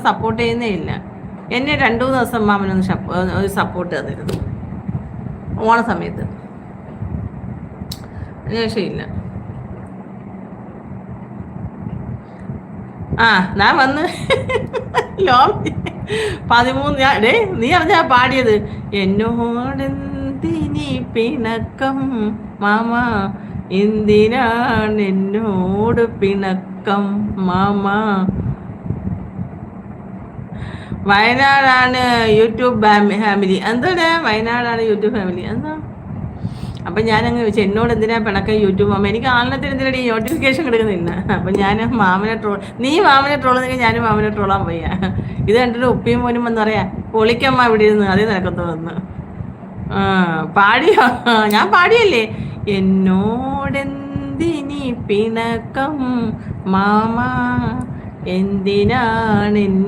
Support ചെയ്യുന്നേ ഇല്ല. എന്നെ 2-3 ദിവസം മാമനൊന്ന് ഒരു സപ്പോർട്ട് തന്നിരുന്നു ഓണ സമയത്ത്. അതിനുശേഷമില്ല. ഞാൻ വന്ന് ലോങ് 13 നീ അറിഞ്ഞാ പാടിയത്? എന്നോടെന്തിനി പിണക്കം മാമ, എന്തിനാണ് എന്നോട് പിണക്കം മാമ. വയനാടാണ് യൂട്യൂബ് ഫാമിലി. എന്താണ് വയനാടാണ് യൂട്യൂബ് ഫാമിലി എന്താ? അപ്പം ഞാനങ്ങ് ചോദിച്ചു എന്നോട് എന്തിനാ പിണക്കം യൂട്യൂബ് മാമ? എനിക്ക് ആളിനത്തിന് എന്തിനാണ് ഈ നോട്ടിഫിക്കേഷൻ കിടക്കുന്നില്ല. അപ്പം ഞാൻ മാമനെ നീ മാമനെ ട്രോളുന്നെങ്കിൽ ഞാനും മാമനെ ട്രോളാൻ വയ്യ. ഇത് കണ്ടിട്ട് ഉപ്പിയും മോനും വന്ന് പറയാ പൊളിക്കമ്മ ഇവിടെ ഇരുന്ന് അതേ നിനക്കത്ത് വന്ന് പാടിയോ? ഞാൻ പാടിയല്ലേ? എന്നോടെന്തിനി പിണക്കം മാമ, എന്തിനാണ്